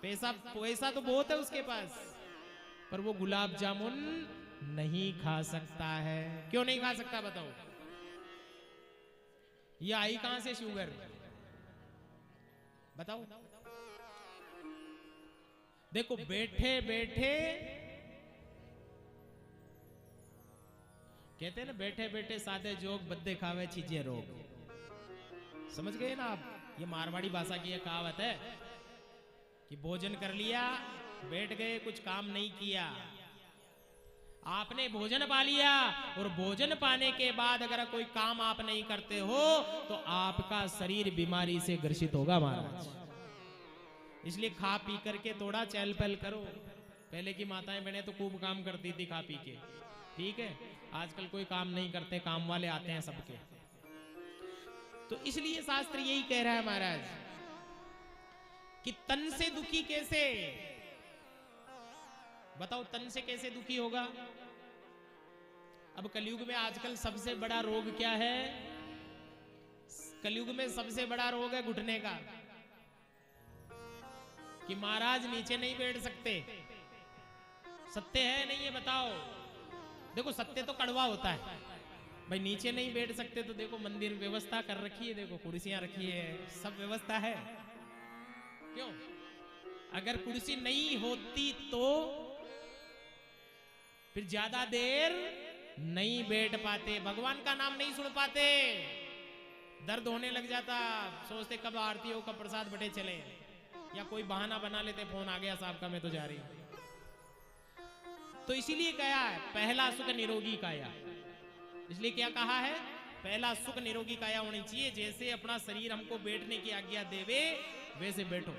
पैसा पैसा तो बहुत है उसके पास, पर वो गुलाब जामुन नहीं खा सकता है। क्यों नहीं खा सकता बताओ? ये आई कहां से शुगर? बताओ। देखो बैठे बैठे कहते हैं ना, बैठे बैठे सादे जोग बद्दे खावे चीजे रोग। समझ गए ना आप? ये मारवाड़ी भाषा की एक कहावत है कि भोजन कर लिया, बैठ गए, कुछ काम नहीं किया। आपने भोजन पा लिया और भोजन पाने के बाद अगर कोई काम आप नहीं करते हो तो आपका शरीर बीमारी से ग्रसित होगा महाराज। इसलिए खा पी करके थोड़ा चहल पहल करो। पहले की माताएं बहनें तो खूब काम करती थी खा पी के, ठीक है। आजकल कोई काम नहीं करते, काम वाले आते हैं सबके। तो इसलिए शास्त्र यही कह रहा है महाराज कि तन से दुखी कैसे? बताओ तन से कैसे दुखी होगा? अब कलयुग में आजकल सबसे बड़ा रोग क्या है? कलयुग में सबसे बड़ा रोग है घुटने का, कि महाराज नीचे नहीं बैठ सकते। सत्य है नहीं है बताओ? देखो सत्य तो कड़वा होता है भाई, नीचे नहीं बैठ सकते तो देखो मंदिर व्यवस्था कर रखी है, देखो कुर्सियां रखी है, सब व्यवस्था है। क्यों? अगर कुर्सी नहीं होती तो फिर ज्यादा देर नहीं बैठ पाते, भगवान का नाम नहीं सुन पाते, दर्द होने लग जाता, सोचते कब आरती हो, कब प्रसाद बटे चले, या कोई बहाना बना लेते, फोन आ गया साहब का मैं तो जा रही हूं। तो इसीलिए कहा है पहला सुख निरोगी काया। इसलिए क्या कहा है? पहला सुख निरोगी काया होनी चाहिए। जैसे अपना शरीर हमको बैठने की आज्ञा देवे वैसे बैठो।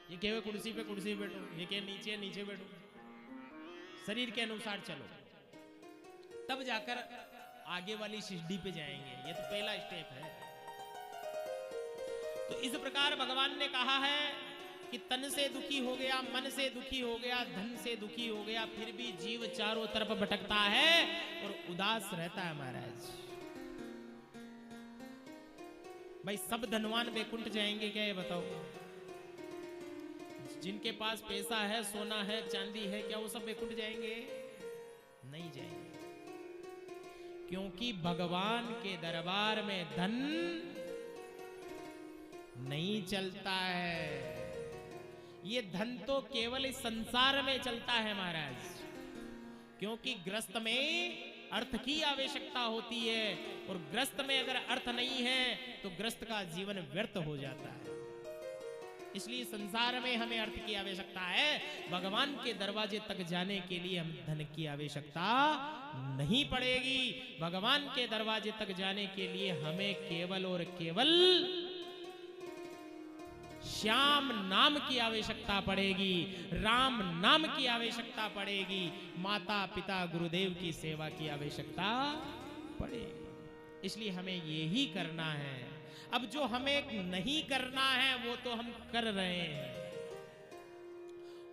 ये कहे कुर्सी पे बैठो, ये कहे नीचे नीचे बैठो, शरीर के अनुसार चलो, तब जाकर आगे वाली सीढ़ी पे जाएंगे। ये तो पहला स्टेप है। तो इस प्रकार भगवान ने कहा है कि तन से दुखी हो गया, मन से दुखी हो गया, धन से दुखी हो गया, फिर भी जीव चारों तरफ भटकता है और उदास रहता है महाराज। भाई सब धनवान वैकुंठ जाएंगे क्या? ये बताओ। जिनके पास पैसा है, सोना है, चांदी है, क्या वो सब वैकुंठ जाएंगे? नहीं जाएंगे, क्योंकि भगवान के दरबार में धन नहीं चलता है। ये धन तो केवल इस संसार में चलता है महाराज, क्योंकि ग्रस्त में अर्थ की आवश्यकता होती है, और ग्रस्त में अगर अर्थ नहीं है तो ग्रस्त का जीवन व्यर्थ हो जाता है। इसलिए संसार में हमें अर्थ की आवश्यकता है, भगवान के दरवाजे तक जाने के लिए हम धन की आवश्यकता नहीं पड़ेगी। भगवान के दरवाजे तक जाने के लिए हमें केवल और केवल श्याम नाम की आवश्यकता पड़ेगी, राम नाम की आवश्यकता पड़ेगी, माता पिता गुरुदेव की सेवा की आवश्यकता पड़ेगी। इसलिए हमें यही करना है। अब जो हमें नहीं करना है वो तो हम कर रहे हैं,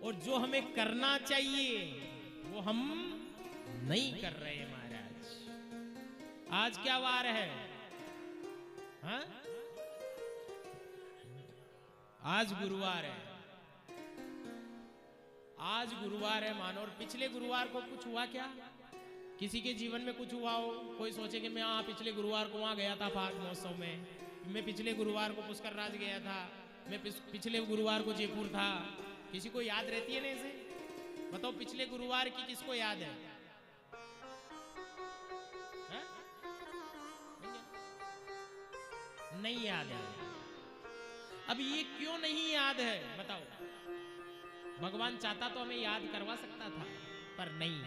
और जो हमें करना चाहिए वो हम नहीं कर रहे हैं महाराज। आज क्या वार है? हाँ? आज गुरुवार है। आज गुरुवार है मानो, और पिछले गुरुवार को कुछ हुआ क्या? किसी के जीवन में कुछ हुआ हो? कोई सोचे कि मैं पिछले गुरुवार को वहां गया था फाग महोत्सव में, मैं पिछले गुरुवार को पुष्कर राज गया था, मैं पिछले गुरुवार को जयपुर था। किसी को याद रहती है ना ऐसे? बताओ पिछले गुरुवार की किसको याद है? नहीं याद है। अब ये क्यों नहीं याद है बताओ? भगवान चाहता तो हमें याद करवा सकता था, पर नहीं।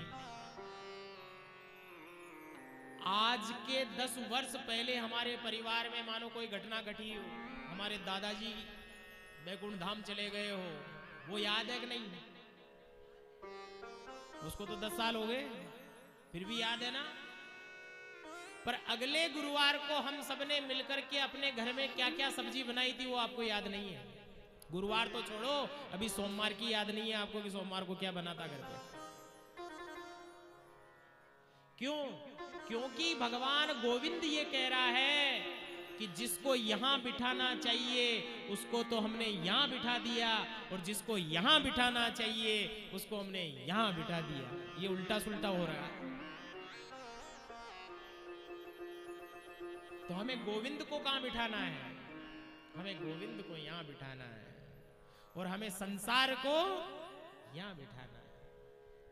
आज के 10 वर्ष पहले हमारे परिवार में मानो कोई घटना घटी हो, हमारे दादाजी बैकुंठ धाम चले गए हो, वो याद है कि नहीं? उसको तो 10 साल हो गए, फिर भी याद है ना? पर अगले गुरुवार को हम सबने मिलकर के अपने घर में क्या क्या सब्जी बनाई थी वो आपको याद नहीं है। गुरुवार तो छोड़ो, अभी सोमवार की याद नहीं है आपको कि सोमवार को क्या बना था घर पे। क्यों? क्योंकि भगवान गोविंद ये कह रहा है कि जिसको यहां बिठाना चाहिए उसको तो हमने यहां बिठा दिया, और जिसको यहां बिठाना चाहिए उसको हमने यहां बिठा दिया। ये उल्टा सुल्टा हो रहा है। तो हमें गोविंद को कहां बिठाना है? हमें गोविंद को यहां बिठाना है, और हमें संसार को यहां बिठाना है।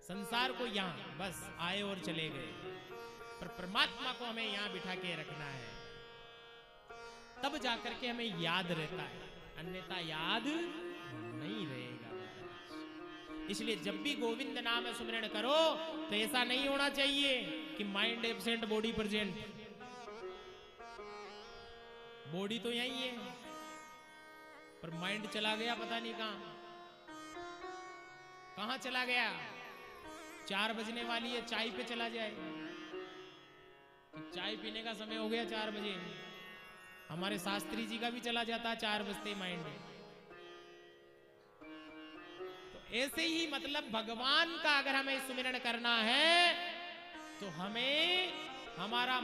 संसार को यहां बस आए और चले गए, पर परमात्मा को हमें यहां बिठा के रखना है, तब जाकर के हमें याद रहता है, अन्यथा याद नहीं रहेगा। इसलिए जब भी गोविंद नाम सुमिरन करो तो ऐसा नहीं होना चाहिए कि mind absent body present. Body तो यही है पर माइंड चला गया, पता नहीं कहां चला गया। 4 बजने वाली है, चाय पे चला जाए। चाय पीने का समय हो गया 4 बजे। हमारे शास्त्री जी का भी चला जाता 4 बजते माइंड। तो ऐसे ही मतलब भगवान का अगर हमें सुमिरन करना है तो हमें हमारा